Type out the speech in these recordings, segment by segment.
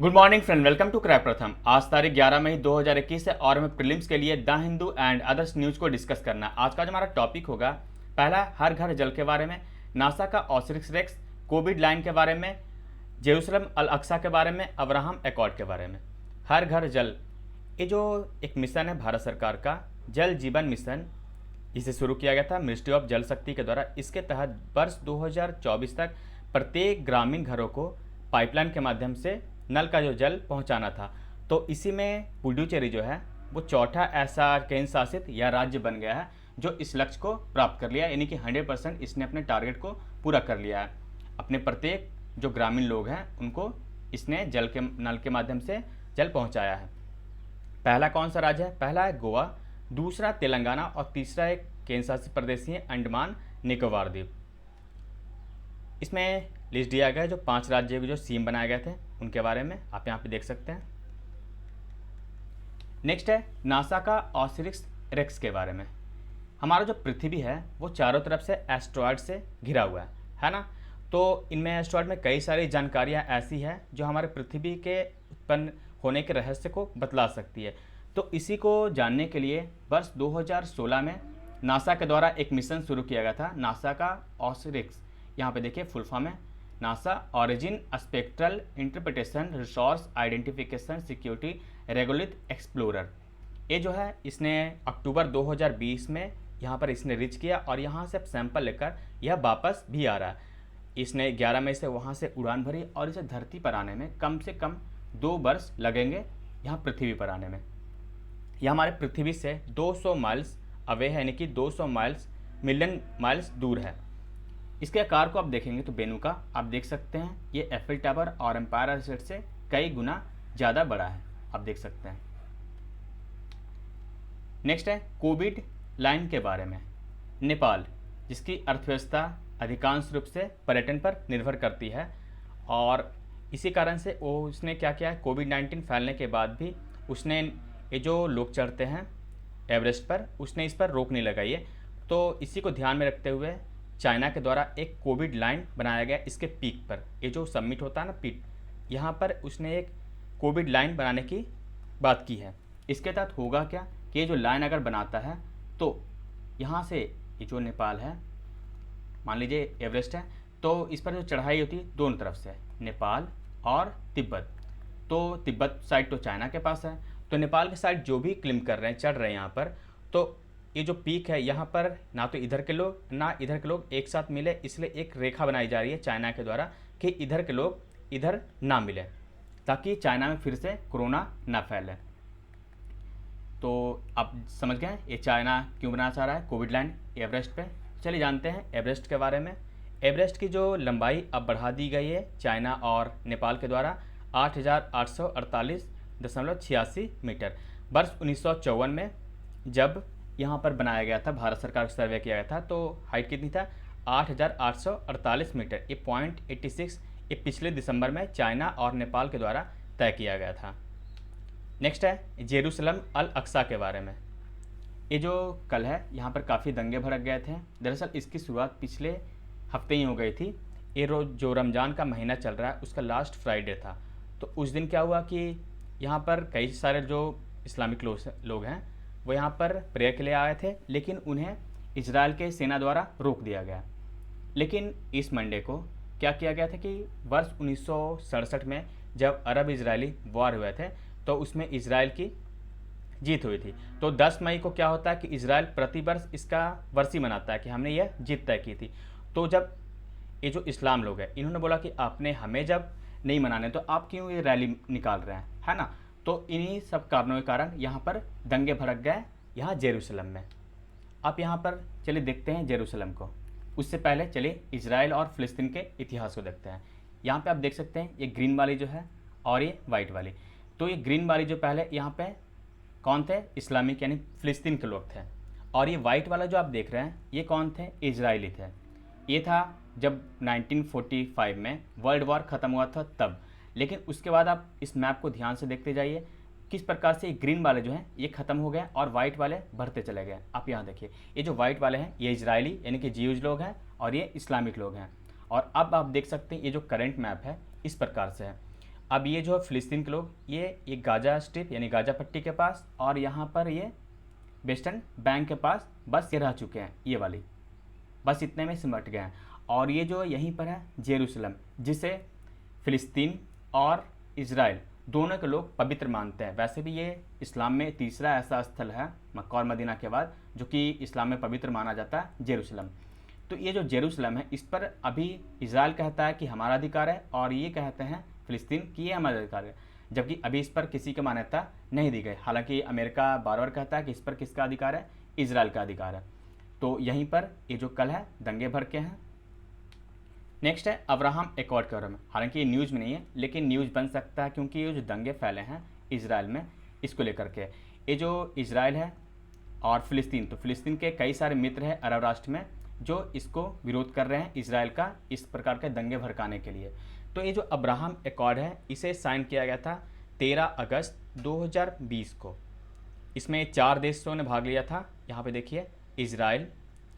Good morning friend, welcome to crack Pratham. आज तारीख 11 मई 2021 है और हमें प्रीलिम्स के लिए the Hindu and others news को डिस्कस करना है। आज का जो हमारा टॉपिक होगा, पहला हर घर जल के बारे में, नासा का ऑसिरिस रेक्स, कोविड लाइन के बारे में, जेरूसलम अल अक्सा के बारे में, अब्राहम एकॉर्ड के बारे में। हर घर जल, ये जो एक मिशन है भारत सरकार का, जल जीवन मिशन, इसे शुरू किया गया था मिनिस्ट्री ऑफ जल शक्ति के द्वारा। इसके तहत वर्ष 2024 तक प्रत्येक ग्रामीण घरों को पाइपलाइन के माध्यम से नल का जो जल पहुंचाना था। तो इसी में पुडुचेरी जो है वो चौथा ऐसा केंद्र शासित या राज्य बन गया है जो इस लक्ष्य को प्राप्त कर लिया, यानी कि 100% इसने अपने टारगेट को पूरा कर लिया है। अपने प्रत्येक जो ग्रामीण लोग हैं उनको इसने जल के नल के माध्यम से जल पहुंचाया है। पहला कौन सा राज्य है? पहला है गोवा, दूसरा तेलंगाना और तीसरा एक केंद्र शासित प्रदेश है अंडमान निकोबार द्वीप। इसमें लिस्ट दिया गया है जो 5 राज्य के जो सीएम बनाए गए थे उनके बारे में, आप यहाँ पे देख सकते हैं। नेक्स्ट है नासा का ऑसिरिस रेक्स के बारे में। हमारा जो पृथ्वी है वो चारों तरफ से एस्ट्रॉयड से घिरा हुआ है ना। तो इनमें एस्ट्रॉयड में कई सारी जानकारियाँ ऐसी हैं जो हमारे पृथ्वी के उत्पन्न होने के रहस्य को बतला सकती है। तो इसी को जानने के लिए वर्ष 2016 में नासा के द्वारा एक मिशन शुरू किया गया था, नासा का ऑसिरिस। यहाँ पे देखिए फुल फॉर्म है NASA origin spectral interpretation resource identification security regulate explorer. ये जो है इसने अक्टूबर 2020 में यहाँ पर इसने रीच किया और यहाँ से सैंपल लेकर यह वापस भी आ रहा है। इसने 11 मई से वहाँ से उड़ान भरी और इसे धरती पर आने में कम से कम 2 वर्ष लगेंगे यहाँ पृथ्वी पर आने में। यह हमारे पृथ्वी से 200 माइल्स अवे है, यानी कि 200 मिलियन माइल्स दूर है। इसके आकार को आप देखेंगे तो बेनू का आप देख सकते हैं, ये एफिल टावर और एम्पायर स्टेट से कई गुना ज़्यादा बड़ा है, आप देख सकते हैं। नेक्स्ट है कोविड लाइन के बारे में। नेपाल, जिसकी अर्थव्यवस्था अधिकांश रूप से पर्यटन पर निर्भर करती है और इसी कारण से उसने क्या किया है, कोविड-19 फैलने के बाद भी उसने ये जो लोग चढ़ते हैं एवरेस्ट पर, उसने इस पर रोक नहीं लगाई है। तो इसी को ध्यान में रखते हुए चाइना के द्वारा एक कोविड लाइन बनाया गया इसके पीक पर। ये जो समिट होता है ना पीक, यहाँ पर उसने एक कोविड लाइन बनाने की बात की है। इसके तहत होगा क्या कि ये जो लाइन अगर बनाता है तो यहाँ से ये जो नेपाल है, मान लीजिए एवरेस्ट है, तो इस पर जो चढ़ाई होती है दोनों तरफ से, नेपाल और तिब्बत। तो तिब्बत साइड तो चाइना के पास है, तो नेपाल के साइड जो भी क्लिम कर रहे हैं, चढ़ रहे हैं यहाँ पर, तो ये जो पीक है यहाँ पर ना तो इधर के लोग ना इधर के लोग एक साथ मिले, इसलिए एक रेखा बनाई जा रही है चाइना के द्वारा कि इधर के लोग इधर ना मिले, ताकि चाइना में फिर से कोरोना ना फैले। तो आप समझ गए ये चाइना क्यों बनाना चाह रहा है कोविड लाइन एवरेस्ट पे। चलिए जानते हैं एवरेस्ट के बारे में। एवरेस्ट की जो लंबाई अब बढ़ा दी गई है चाइना और नेपाल के द्वारा 8,848.86 मीटर। वर्ष 1954 में जब यहाँ पर बनाया गया था, भारत सरकार का सर्वे किया गया था, तो हाइट कितनी था 8,848 मीटर। ये 0.86 ये पिछले दिसंबर में चाइना और नेपाल के द्वारा तय किया गया था। नेक्स्ट है जेरूसलम अल अक्सा के बारे में। ये जो कल है यहाँ पर काफ़ी दंगे भड़क गए थे। दरअसल इसकी शुरुआत पिछले हफ्ते ही हो गई थी। ये रोज़ जो रमज़ान का महीना चल रहा है उसका लास्ट फ्राइडे था। तो उस दिन क्या हुआ कि यहाँ पर कई सारे जो इस्लामिक लोग हैं वो यहाँ पर प्रेयर के लिए आए थे, लेकिन उन्हें इजराइल के सेना द्वारा रोक दिया गया। लेकिन इस मंडे को क्या किया गया था कि वर्ष 1967 में जब अरब इजरायली वॉर हुए थे तो उसमें इजराइल की जीत हुई थी। तो 10 मई को क्या होता है कि इजराइल प्रतिवर्ष इसका वर्षी मनाता है कि हमने यह जीत तय की थी। तो जब ये जो इस्लाम लोग हैं इन्होंने बोला कि आपने हमें जब नहीं मनाने तो आप क्यों ये रैली निकाल रहे हैं, है ना। तो इन्हीं सब कारणों के कारण यहाँ पर दंगे भड़क गए यहाँ जेरूसलम में। आप यहाँ पर चलिए देखते हैं जेरूसलम को। उससे पहले चलिए इजराइल और फ़िलिस्तीन के इतिहास को देखते हैं। यहाँ पे आप देख सकते हैं ये ग्रीन वाली जो है और ये वाइट वाली। तो ये ग्रीन वाली जो पहले यहाँ पे कौन थे, इस्लामिक यानी फ़िलिस्तीन के लोग थे, और ये वाइट वाला जो आप देख रहे हैं ये कौन थे, इजरायली थे। ये था जब 1945 में वर्ल्ड वॉर ख़त्म हुआ था तब। लेकिन उसके बाद आप इस मैप को ध्यान से देखते जाइए किस प्रकार से ग्रीन वाले जो हैं ये ख़त्म हो गए और वाइट वाले बढ़ते चले गए। आप यहाँ देखिए ये जो वाइट वाले हैं ये इजरायली यानी कि ज्यूज लोग हैं और ये इस्लामिक लोग हैं। और अब आप देख सकते हैं ये जो करंट मैप है इस प्रकार से है। अब ये जो फ़िलिस्तीन के लोग ये गाज़ा स्ट्रिप यानी गाज़ा पट्टी के पास और यहाँ पर ये वेस्टर्न बैंक के पास बस ये रह चुके हैं, ये वाली बस इतने में सिमट गए हैं। और ये जो यहीं पर है जेरूसलम, जिसे फ़िलिस्तीन और इज़राइल दोनों के लोग पवित्र मानते हैं। वैसे भी ये इस्लाम में तीसरा ऐसा स्थल है मक्का और मदीना के बाद जो कि इस्लाम में पवित्र माना जाता है, जेरूसलम। तो ये जो जेरूसलम है इस पर अभी इज़राइल कहता है कि हमारा अधिकार है और ये कहते हैं फ़िलिस्तीन कि ये हमारा अधिकार है, जबकि अभी इस पर किसी की मान्यता नहीं दी गई। हालांकि अमेरिका बार बार कहता है कि इस पर किसका अधिकार है, इज़राइल का अधिकार है। तो यहीं पर ये जो कल है दंगे भड़के हैं। नेक्स्ट है अब्राहम एकॉर्ड के बारे में। हालांकि ये न्यूज़ में नहीं है लेकिन न्यूज़ बन सकता है क्योंकि ये जो दंगे फैले हैं इज़राइल में इसको लेकर के, ये जो इज़राइल है और फ़िलिस्तीन, तो फ़िलिस्तीन के कई सारे मित्र हैं अरब राष्ट्र में जो इसको विरोध कर रहे हैं इज़राइल का इस प्रकार के दंगे भड़काने के लिए। तो ये जो अब्राहम एकॉर्ड है इसे साइन किया गया था 13 अगस्त 2020 को। इसमें 4 देशों ने भाग लिया था। यहाँ पे देखिए इज़राइल,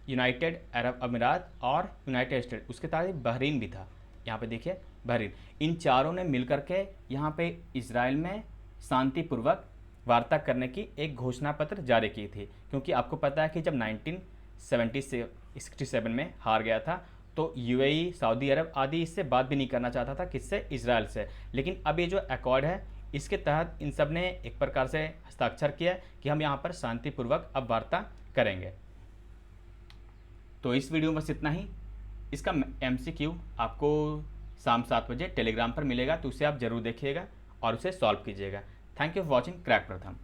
यूनाइटेड अरब अमीरात और यूनाइटेड स्टेट, उसके साथ ही बहरीन भी था। यहाँ पे देखिए बहरीन, इन चारों ने मिलकर के यहाँ पे इज़राइल में शांतिपूर्वक वार्ता करने की एक घोषणा पत्र जारी की थी। क्योंकि आपको पता है कि जब 1967 में हार गया था तो यूएई, सऊदी अरब आदि इससे बात भी नहीं करना चाहता था, किससे, इज़राइल से। लेकिन अब ये जो अकॉर्ड है इसके तहत इन सब ने एक प्रकार से हस्ताक्षर किया कि हम यहाँ पर शांतिपूर्वक अब वार्ता करेंगे। तो इस वीडियो में बस इतना ही। इसका MCQ आपको शाम 7 बजे टेलीग्राम पर मिलेगा, तो उसे आप ज़रूर देखिएगा और उसे सॉल्व कीजिएगा। Thank you for watching crack प्रथम।